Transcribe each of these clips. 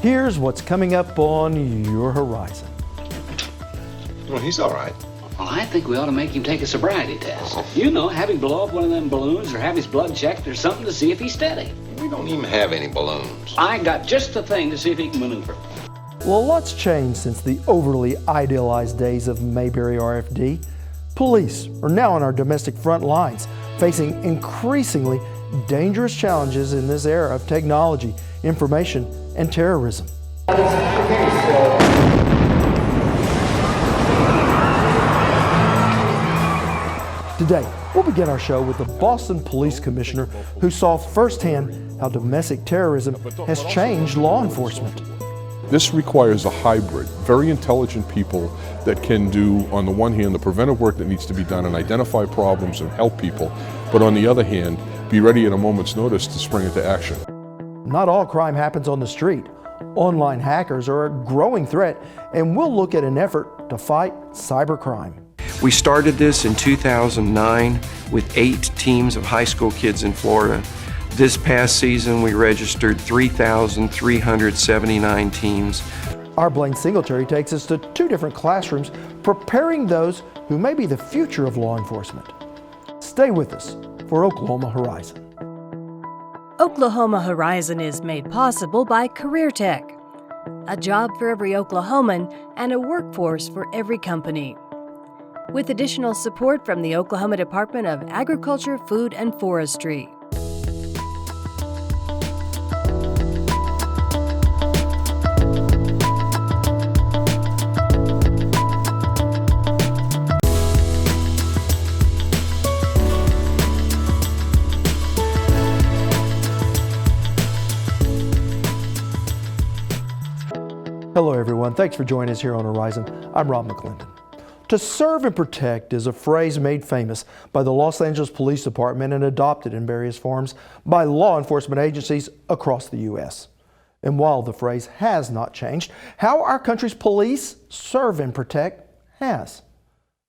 Here's what's coming up on your horizon. Well, he's all right. Well, I think we ought to make him take a sobriety test. You know, have him blow up one of them balloons or have his blood checked or something to see if he's steady. We don't even have any balloons. I got just the thing to see if he can maneuver. Well, a lot's changed since the overly idealized days of Mayberry RFD. Police are now on our domestic front lines, facing increasingly dangerous challenges in this era of technology, information, and terrorism. Today, we'll begin our show with the Boston Police Commissioner who saw firsthand how domestic terrorism has changed law enforcement. This requires a hybrid, very intelligent people that can do, on the one hand, the preventive work that needs to be done and identify problems and help people, but on the other hand, be ready at a moment's notice to spring into action. Not all crime happens on the street. Online hackers are a growing threat, and we'll look at an effort to fight cybercrime. We started this in 2009 with 8 teams of high school kids in Florida. This past season, we registered 3,379 teams. Our Blaine Singletary takes us to 2 different classrooms, preparing those who may be the future of law enforcement. Stay with us for Oklahoma Horizon. Oklahoma Horizon is made possible by Career Tech, a job for every Oklahoman and a workforce for every company. With additional support from the Oklahoma Department of Agriculture, Food, and Forestry. Hello everyone, thanks for joining us here on Horizon. I'm Rob McClendon. To serve and protect is a phrase made famous by the Los Angeles Police Department and adopted in various forms by law enforcement agencies across the U.S. And while the phrase has not changed, how our country's police serve and protect has.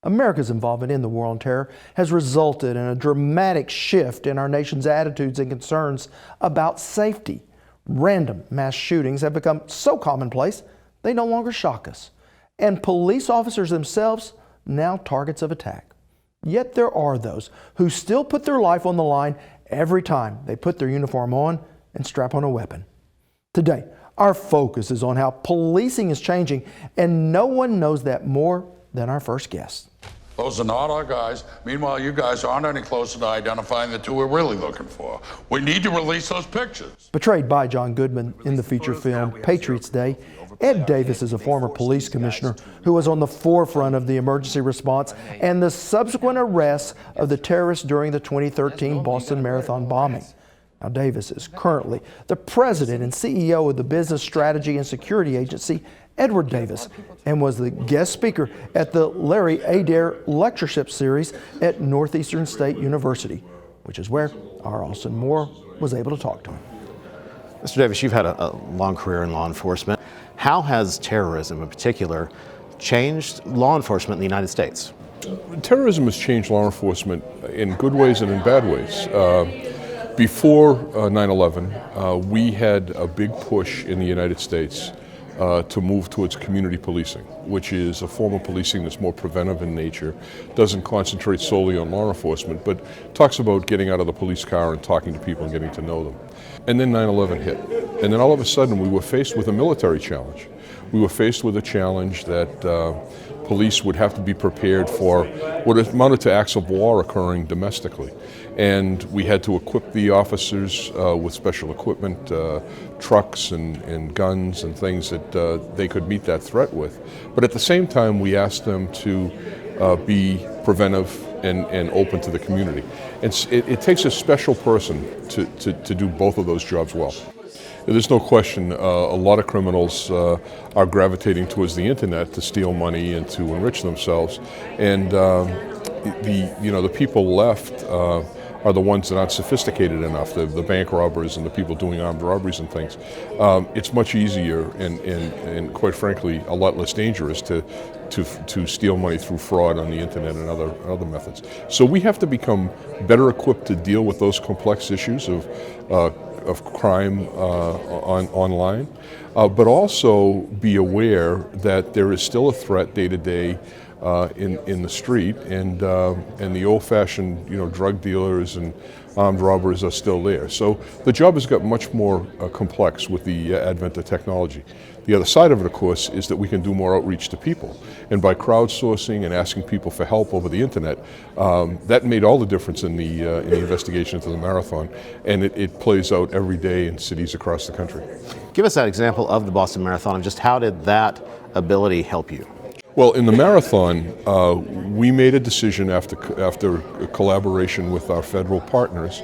America's involvement in the war on terror has resulted in a dramatic shift in our nation's attitudes and concerns about safety. Random mass shootings have become so commonplace, they no longer shock us. And police officers themselves now targets of attack. Yet there are those who still put their life on the line every time they put their uniform on and strap on a weapon. Today, our focus is on how policing is changing, and no one knows that more than our first guest. Those are not our guys. Meanwhile, you guys aren't any closer to identifying the 2 we're really looking for. We need to release those pictures. Portrayed by John Goodman in the feature film Patriots Day, Ed Davis is a former police commissioner who was on the forefront of the emergency response and the subsequent arrests of the terrorists during the 2013 Boston Marathon bombing. Now, Davis is currently the president and CEO of the business strategy and security agency, Edward Davis, and was the guest speaker at the Larry Adair Lectureship Series at Northeastern State University, which is where our Austin Moore was able to talk to him. Mr. Davis, you've had a long career in law enforcement. How has terrorism in particular changed law enforcement in the United States? Terrorism has changed law enforcement in good ways and in bad ways. Before 9/11, we had a big push in the United States to move towards community policing, which is a form of policing that's more preventive in nature, doesn't concentrate solely on law enforcement, but talks about getting out of the police car and talking to people and getting to know them. And then 9/11 hit. And then all of a sudden we were faced with a military challenge. We were faced with a challenge that police would have to be prepared for what amounted to acts of war occurring domestically. And we had to equip the officers with special equipment, trucks and guns and things that they could meet that threat with. But at the same time, we asked them to be preventive and open to the community. And it takes a special person to do both of those jobs well. There's no question a lot of criminals are gravitating towards the internet to steal money and to enrich themselves. And the people left are the ones that aren't sophisticated enough, the bank robbers and the people doing armed robberies and things. It's much easier and quite frankly a lot less dangerous to steal money through fraud on the internet and other methods. So we have to become better equipped to deal with those complex issues of of crime online, but also be aware that there is still a threat day to day in the street, and the old-fashioned, drug dealers and armed robbers are still there. So the job has got much more complex with the advent of technology. The other side of it, of course, is that we can do more outreach to people. And by crowdsourcing and asking people for help over the internet, that made all the difference in the investigation into the marathon. And it plays out every day in cities across the country. Give us that example of the Boston Marathon and just how did that ability help you? Well, in the marathon, we made a decision after a collaboration with our federal partners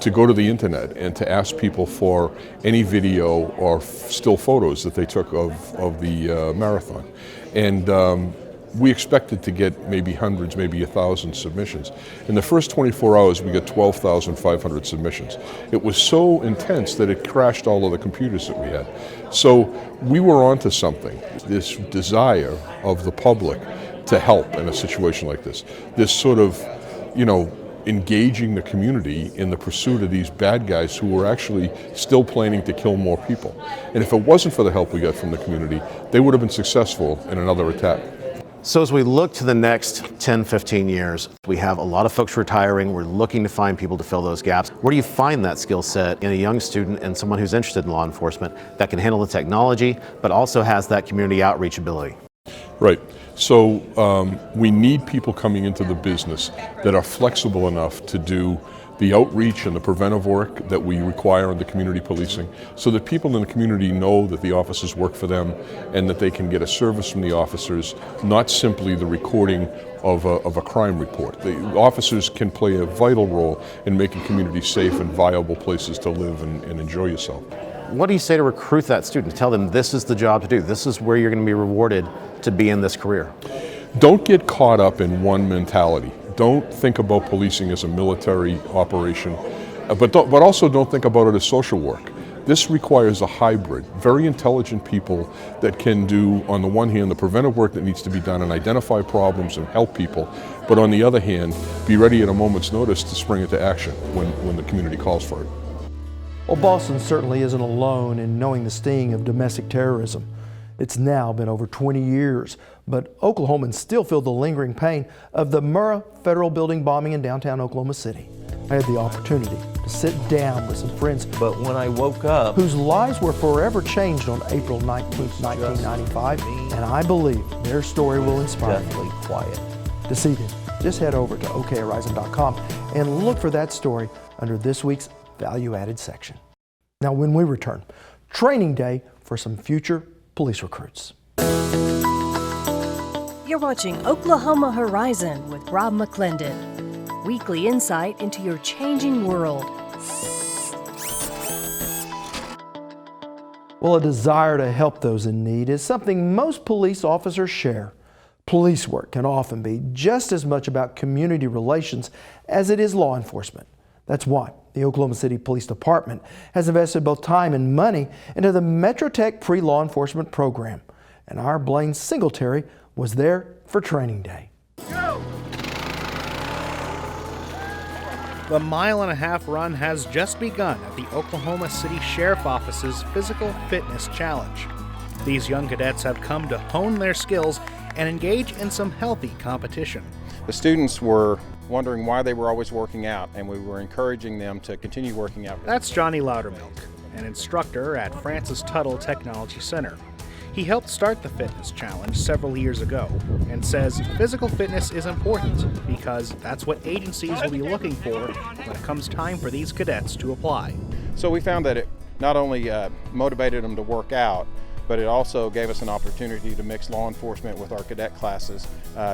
to go to the internet and to ask people for any video or still photos that they took of the marathon. And we expected to get maybe hundreds, maybe 1,000 submissions. In the first 24 hours, we got 12,500 submissions. It was so intense that it crashed all of the computers that we had. So we were onto something, this desire of the public to help in a situation like this. This sort of, engaging the community in the pursuit of these bad guys who were actually still planning to kill more people. And if it wasn't for the help we got from the community, they would have been successful in another attack. So as we look to the next 10, 15 years, we have a lot of folks retiring. We're looking to find people to fill those gaps. Where do you find that skill set in a young student and someone who's interested in law enforcement that can handle the technology, but also has that community outreach ability? Right. So we need people coming into the business that are flexible enough to do the outreach and the preventive work that we require in the community policing, so that people in the community know that the officers work for them and that they can get a service from the officers, not simply the recording of a crime report. The officers can play a vital role in making communities safe and viable places to live and enjoy yourself. What do you say to recruit that student? Tell them this is the job to do. This is where you're going to be rewarded to be in this career. Don't get caught up in one mentality. Don't think about policing as a military operation, but also don't think about it as social work. This requires a hybrid, very intelligent people that can do, on the one hand, the preventive work that needs to be done and identify problems and help people, but on the other hand, be ready at a moment's notice to spring into action when the community calls for it. Well, Boston certainly isn't alone in knowing the sting of domestic terrorism. It's now been over 20 years, but Oklahomans still feel the lingering pain of the Murrah Federal Building bombing in downtown Oklahoma City. I had the opportunity to sit down with some friends, but when I woke up, whose lives were forever changed on April 19, 1995, and I believe their story will inspire you. Quiet. To see them, just head over to okhorizon.com and look for that story under this week's Value Added section. Now, when we return, training day for some future police recruits. You're watching Oklahoma Horizon with Rob McClendon. Weekly insight into your changing world. Well, a desire to help those in need is something most police officers share. Police work can often be just as much about community relations as it is law enforcement. That's why the Oklahoma City Police Department has invested both time and money into the MetroTech pre-law enforcement program. And our Blaine Singletary was there for training day. Go! The mile-and-a-half run has just begun at the Oklahoma City Sheriff Office's Physical Fitness Challenge. These young cadets have come to hone their skills and engage in some healthy competition. The students were wondering why they were always working out, and we were encouraging them to continue working out. That's Johnnie Laudermilk, an instructor at Francis Tuttle Technology Center. He helped start the fitness challenge several years ago and says physical fitness is important because that's what agencies will be looking for when it comes time for these cadets to apply. So we found that it not only motivated them to work out, but it also gave us an opportunity to mix law enforcement with our cadet classes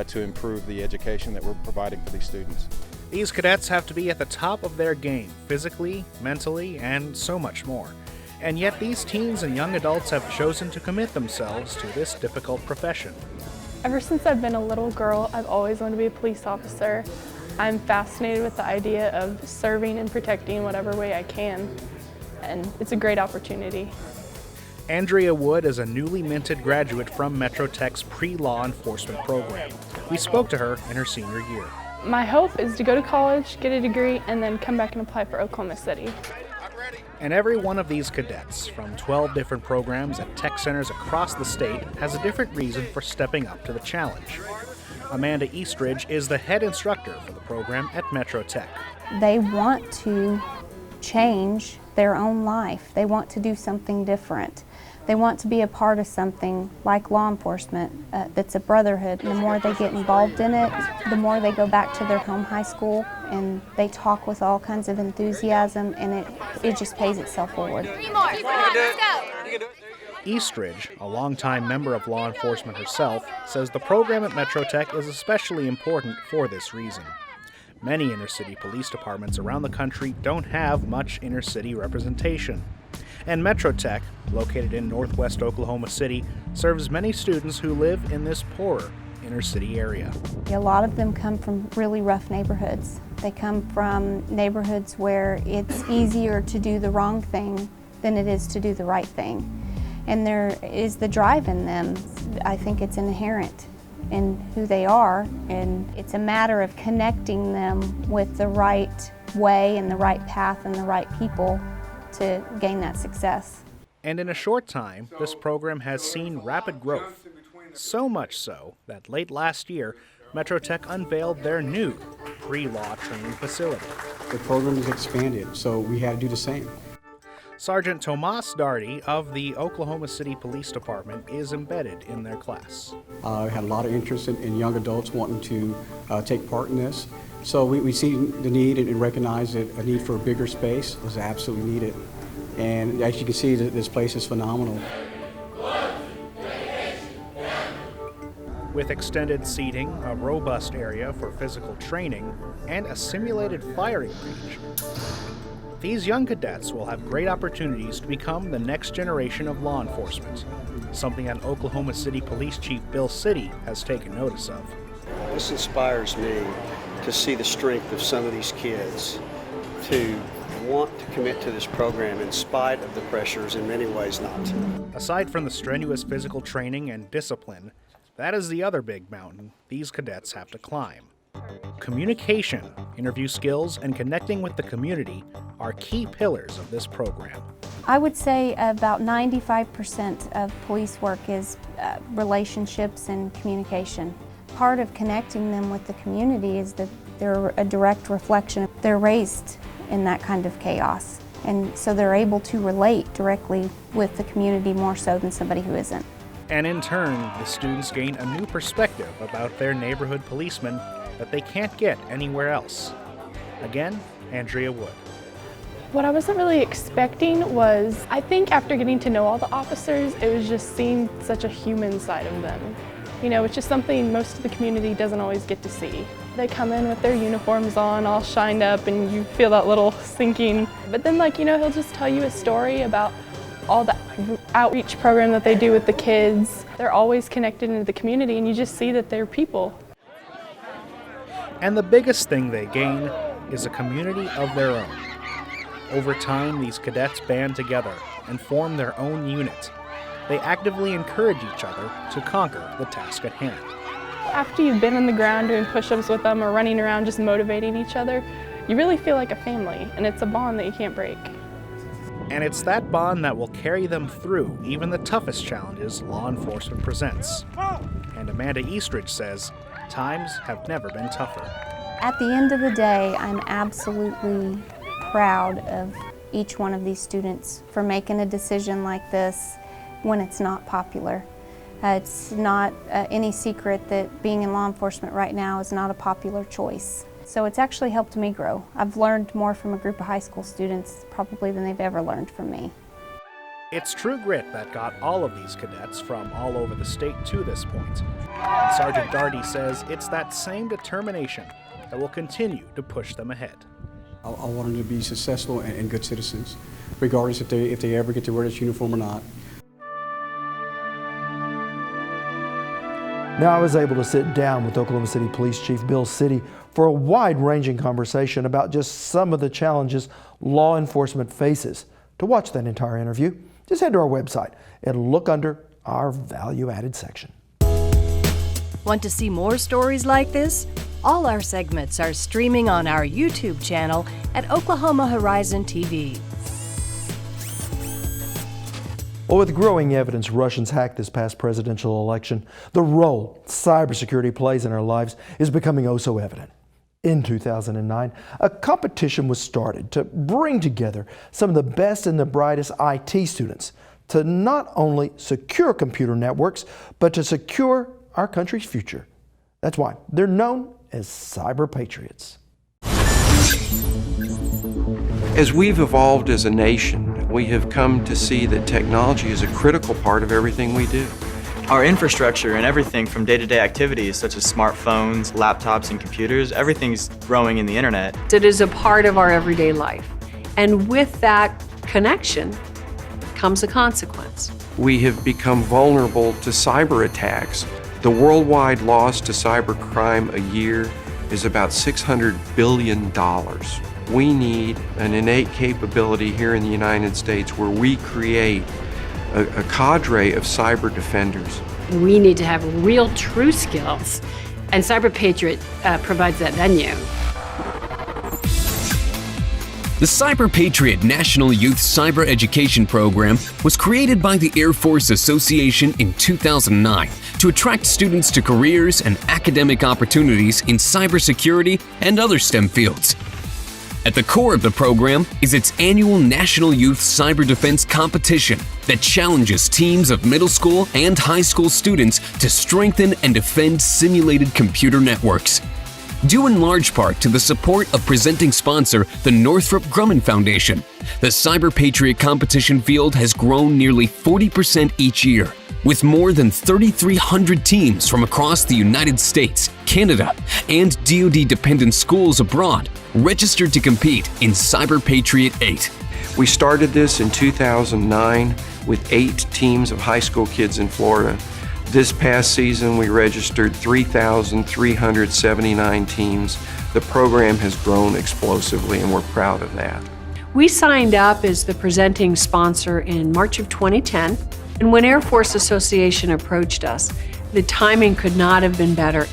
to improve the education that we're providing for these students. These cadets have to be at the top of their game, physically, mentally, and so much more. And yet these teens and young adults have chosen to commit themselves to this difficult profession. Ever since I've been a little girl, I've always wanted to be a police officer. I'm fascinated with the idea of serving and protecting whatever way I can, and it's a great opportunity. Andrea Wood is a newly minted graduate from MetroTech's pre-law enforcement program. We spoke to her in her senior year. My hope is to go to college, get a degree, and then come back and apply for Oklahoma City. And every one of these cadets, from 12 different programs at tech centers across the state, has a different reason for stepping up to the challenge. Amanda Eastridge is the head instructor for the program at Metro Tech. They want to change their own life. They want to do something different. They want to be a part of something like law enforcement that's a brotherhood. And the more they get involved in it, the more they go back to their home high school and they talk with all kinds of enthusiasm, and it just pays itself forward. 3 more. Let's go. Eastridge, a longtime member of law enforcement herself, says the program at Metro Tech is especially important for this reason. Many inner-city police departments around the country don't have much inner-city representation. And Metro Tech, located in northwest Oklahoma City, serves many students who live in this poorer inner-city area. A lot of them come from really rough neighborhoods. They come from neighborhoods where it's easier to do the wrong thing than it is to do the right thing. And there is the drive in them. I think it's inherent in who they are, and it's a matter of connecting them with the right way and the right path and the right people to gain that success. And in a short time, this program has seen rapid growth. So much so that late last year, Metro Tech unveiled their new pre-law training facility. The program is expanded, so we had to do the same. Sergeant Tomas Daughtery of the Oklahoma City Police Department is embedded in their class. We had a lot of interest in young adults wanting to take part in this. So we see the need and recognize that a need for a bigger space was absolutely needed. And as you can see, this place is phenomenal. With extended seating, a robust area for physical training, and a simulated firing range, these young cadets will have great opportunities to become the next generation of law enforcement, something that Oklahoma City Police Chief Bill City has taken notice of. This inspires me to see the strength of some of these kids to want to commit to this program in spite of the pressures, in many ways not to. Aside from the strenuous physical training and discipline, that is the other big mountain these cadets have to climb. Communication, interview skills, and connecting with the community are key pillars of this program. I would say about 95% of police work is relationships and communication. Part of connecting them with the community is that they're a direct reflection. They're raised in that kind of chaos, and so they're able to relate directly with the community more so than somebody who isn't. And in turn, the students gain a new perspective about their neighborhood policemen that they can't get anywhere else. Again, Andrea Wood. What I wasn't really expecting was, I think after getting to know all the officers, it was just seeing such a human side of them. You know, it's just something most of the community doesn't always get to see. They come in with their uniforms on, all shined up, and you feel that little sinking. But then, he'll just tell you a story about all the outreach program that they do with the kids. They're always connected into the community, and you just see that they're people. And the biggest thing they gain is a community of their own. Over time, these cadets band together and form their own unit. They actively encourage each other to conquer the task at hand. After you've been on the ground doing push-ups with them or running around just motivating each other, you really feel like a family, and it's a bond that you can't break. And it's that bond that will carry them through even the toughest challenges law enforcement presents. And Amanda Eastridge says, times have never been tougher. At the end of the day, I'm absolutely proud of each one of these students for making a decision like this when it's not popular. It's not any secret that being in law enforcement right now is not a popular choice. So it's actually helped me grow. I've learned more from a group of high school students probably than they've ever learned from me. It's true grit that got all of these cadets from all over the state to this point. And Sergeant Daughtery says it's that same determination that will continue to push them ahead. I want them to be successful and good citizens, regardless if they ever get to wear this uniform or not. Now I was able to sit down with Oklahoma City Police Chief Bill City for a wide-ranging conversation about just some of the challenges law enforcement faces. To watch that entire interview, just head to our website and look under our value-added section. Want to see more stories like this? All our segments are streaming on our YouTube channel at Oklahoma Horizon TV. Well, with growing evidence Russians hacked this past presidential election, the role cybersecurity plays in our lives is becoming oh so evident. In 2009, a competition was started to bring together some of the best and the brightest IT students to not only secure computer networks, but to secure our country's future. That's why they're known as Cyber Patriots. As we've evolved as a nation, we have come to see that technology is a critical part of everything we do. Our infrastructure and everything from day-to-day activities such as smartphones, laptops, and computers, everything's growing in the internet. It is a part of our everyday life. And with that connection comes a consequence. We have become vulnerable to cyber attacks. The worldwide loss to cybercrime a year is about $600 billion. We need an innate capability here in the United States where we create a cadre of cyber defenders. We need to have real, true skills, and Cyber Patriot provides that venue. The Cyber Patriot National Youth Cyber Education Program was created by the Air Force Association in 2009 to attract students to careers and academic opportunities in cybersecurity and other STEM fields. At the core of the program is its annual National Youth Cyber Defense Competition that challenges teams of middle school and high school students to strengthen and defend simulated computer networks. Due in large part to the support of presenting sponsor, the Northrop Grumman Foundation, the Cyber Patriot competition field has grown nearly 40% each year, with more than 3,300 teams from across the United States, Canada, and DoD-dependent schools abroad registered to compete in Cyber Patriot 8. We started this in 2009 with 8 teams of high school kids in Florida. This past season, we registered 3,379 teams. The program has grown explosively, and we're proud of that. We signed up as the presenting sponsor in March of 2010, and when Air Force Association approached us, the timing could not have been better.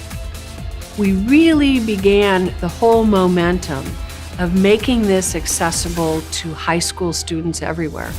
We really began the whole momentum of making this accessible to high school students everywhere.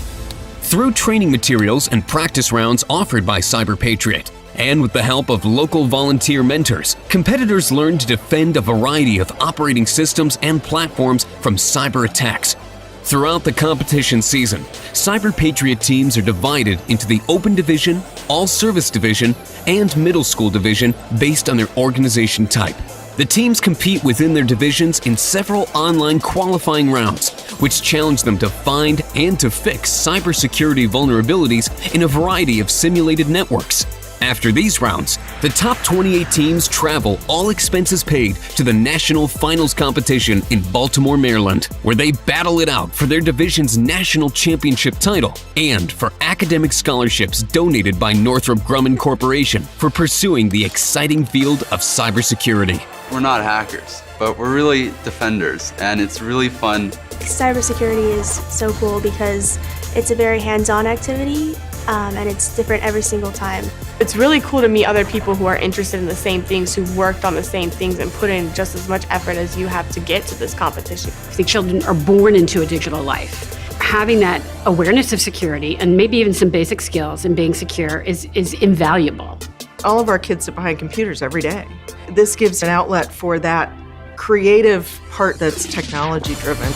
Through training materials and practice rounds offered by Cyber Patriot, and with the help of local volunteer mentors, competitors learn to defend a variety of operating systems and platforms from cyber attacks. Throughout the competition season, Cyber Patriot teams are divided into the Open Division, All Service Division, and Middle School Division based on their organization type. The teams compete within their divisions in several online qualifying rounds, which challenge them to find and to fix cybersecurity vulnerabilities in a variety of simulated networks. After these rounds, the top 28 teams travel, all expenses paid, to the National Finals competition in Baltimore, Maryland, where they battle it out for their division's national championship title and for academic scholarships donated by Northrop Grumman Corporation for pursuing the exciting field of cybersecurity. We're not hackers, but we're really defenders, and it's really fun. Cybersecurity is so cool because it's a very hands-on activity, and it's different every single time. It's really cool to meet other people who are interested in the same things, who've worked on the same things and put in just as much effort as you have to get to this competition. I think children are born into a digital life. Having that awareness of security and maybe even some basic skills in being secure is invaluable. All of our kids sit behind computers every day. This gives an outlet for that creative part that's technology-driven.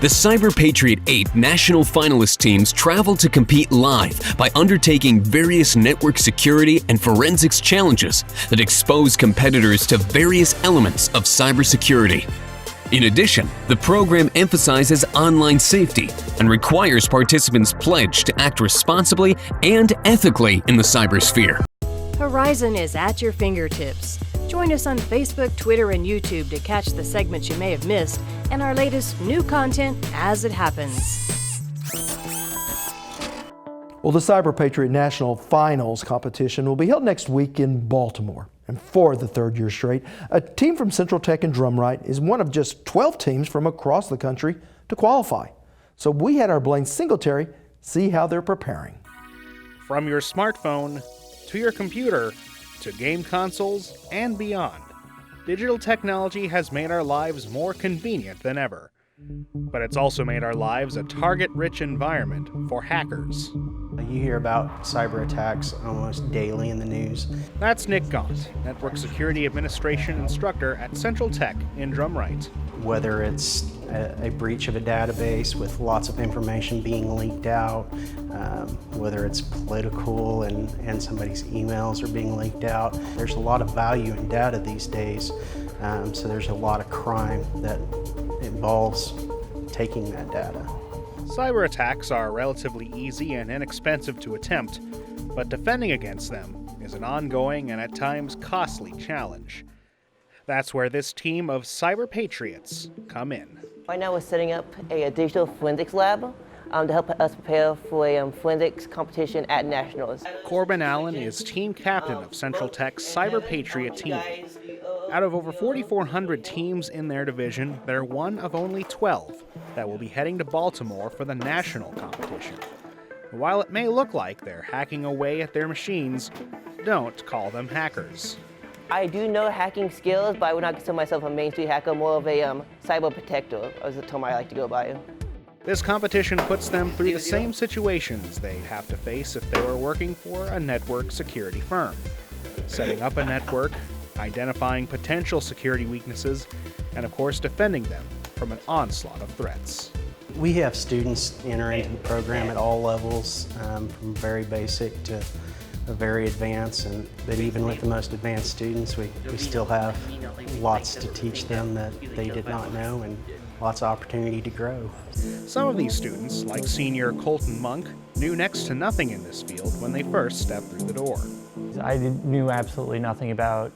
The Cyber Patriot 8 national finalist teams travel to compete live by undertaking various network security and forensics challenges that expose competitors to various elements of cybersecurity. In addition, the program emphasizes online safety and requires participants pledge to act responsibly and ethically in the cybersphere. Horizon is at your fingertips. Join us on Facebook, Twitter, and YouTube to catch the segments you may have missed and our latest new content as it happens. Well, the Cyber Patriot National Finals competition will be held next week in Baltimore. And for the third year straight, a team from Central Tech and Drumright is one of just 12 teams from across the country to qualify. So we had our Blaine Singletary see how they're preparing. From your smartphone to your computer to game consoles and beyond, digital technology has made our lives more convenient than ever. But it's also made our lives a target-rich environment for hackers. You hear about cyber attacks almost daily in the news. That's Nick Gaunt, Network Security Administration instructor at Central Tech in Drumright. Whether it's a breach of a database with lots of information being leaked out, whether it's political and somebody's emails are being leaked out. There's a lot of value in data these days, so there's a lot of crime that involves taking that data. Cyber attacks are relatively easy and inexpensive to attempt, but defending against them is an ongoing and at times costly challenge. That's where this team of cyber patriots come in. Right now we're setting up a digital forensics lab to help us prepare for a forensics competition at Nationals. Corbin Allen is team captain of Central Tech's Cyber Patriot team. Out of over 4,400 teams in their division, they're one of only 12 that will be heading to Baltimore for the national competition. While it may look like they're hacking away at their machines, don't call them hackers. I do know hacking skills, but I would not consider myself a Main Street hacker, more of a cyber protector, as the term I like to go by. This competition puts them through the same situations they'd have to face if they were working for a network security firm. Setting up a network, identifying potential security weaknesses, and of course defending them from an onslaught of threats. We have students enter into the program at all levels, from very basic to very advanced, but even with the most advanced students, we still have lots to teach them that they did not know and lots of opportunity to grow. Some of these students, like senior Colton Monk, knew next to nothing in this field when they first stepped through the door. I knew absolutely nothing about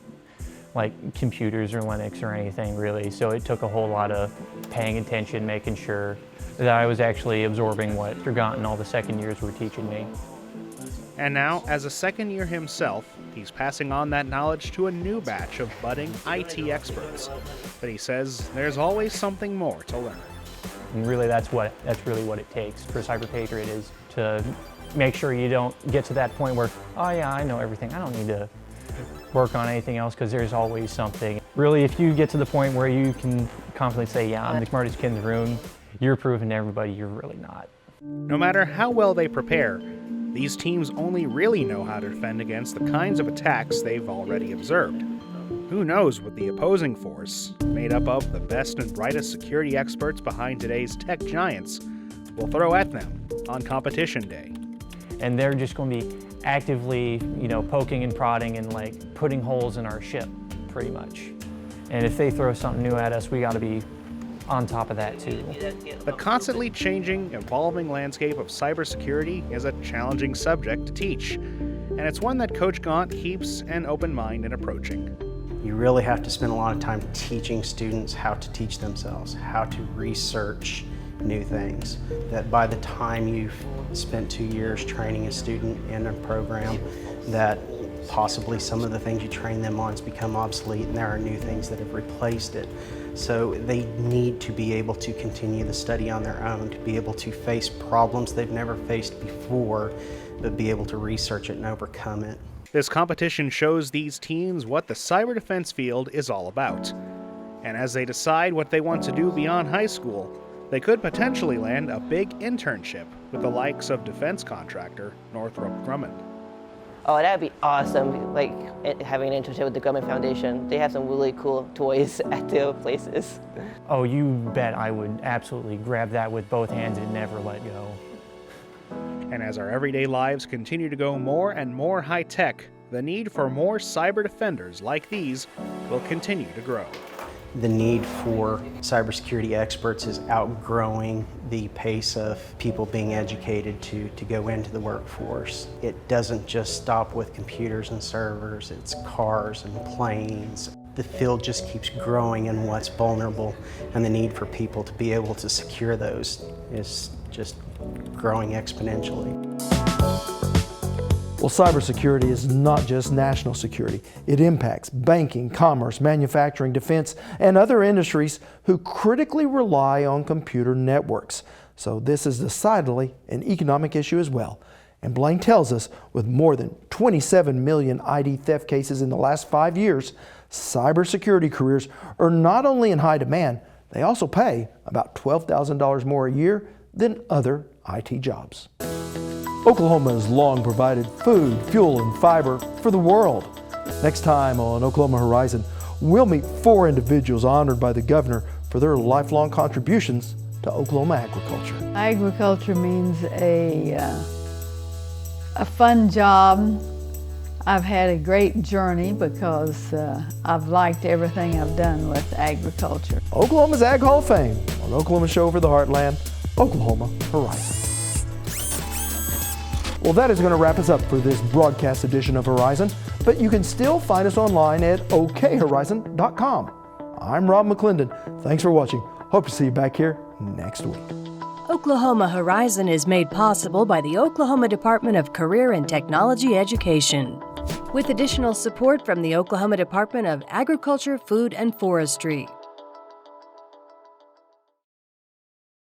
computers or Linux or anything really, so it took a whole lot of paying attention, making sure that I was actually absorbing what Gaunt and all the second years were teaching me. And now, as a second year himself, he's passing on that knowledge to a new batch of budding IT experts. But he says there's always something more to learn. And really that's really what it takes for Cyber Patriot, is to make sure you don't get to that point where, oh yeah, I know everything, I don't need to work on anything else, because there's always something. Really, if you get to the point where you can confidently say, yeah, I'm the smartest kid in the room, you're proving to everybody you're really not. No matter how well they prepare, these teams only really know how to defend against the kinds of attacks they've already observed. Who knows what the opposing force, made up of the best and brightest security experts behind today's tech giants, will throw at them on competition day. And they're just going to be actively, poking and prodding and putting holes in our ship, pretty much. And if they throw something new at us, we got to be on top of that too. The constantly changing, evolving landscape of cybersecurity is a challenging subject to teach, and it's one that Coach Gaunt keeps an open mind in approaching. You really have to spend a lot of time teaching students how to teach themselves, how to research new things. That by the time you've spent 2 years training a student in a program, that possibly some of the things you train them on has become obsolete and there are new things that have replaced it. So they need to be able to continue the study on their own, to be able to face problems they've never faced before, but be able to research it and overcome it. This competition shows these teens what the cyber defense field is all about. And as they decide what they want to do beyond high school, they could potentially land a big internship with the likes of defense contractor Northrop Grumman. Oh, that'd be awesome, like having an internship with the Grumman Foundation. They have some really cool toys at their places. Oh, you bet I would absolutely grab that with both hands and never let go. And as our everyday lives continue to go more and more high-tech, the need for more cyber defenders like these will continue to grow. The need for cybersecurity experts is outgrowing the pace of people being educated to go into the workforce. It doesn't just stop with computers and servers, it's cars and planes. The field just keeps growing in what's vulnerable, and the need for people to be able to secure those is just growing exponentially. Well, cybersecurity is not just national security. It impacts banking, commerce, manufacturing, defense, and other industries who critically rely on computer networks. So this is decidedly an economic issue as well. And Blaine tells us with more than 27 million ID theft cases in the last 5 years, cybersecurity careers are not only in high demand, They also pay about $12,000 more a year than other IT jobs. Oklahoma has long provided food, fuel, and fiber for the world. Next time on Oklahoma Horizon, we'll meet 4 individuals honored by the governor for their lifelong contributions to Oklahoma agriculture. Agriculture means a fun job. I've had a great journey because I've liked everything I've done with agriculture. Oklahoma's Ag Hall of Fame on Oklahoma Show for the Heartland, Oklahoma Horizon. Well, that is going to wrap us up for this broadcast edition of Horizon, but you can still find us online at okhorizon.com. I'm Rob McClendon. Thanks for watching. Hope to see you back here next week. Oklahoma Horizon is made possible by the Oklahoma Department of Career and Technology Education, with additional support from the Oklahoma Department of Agriculture, Food, and Forestry.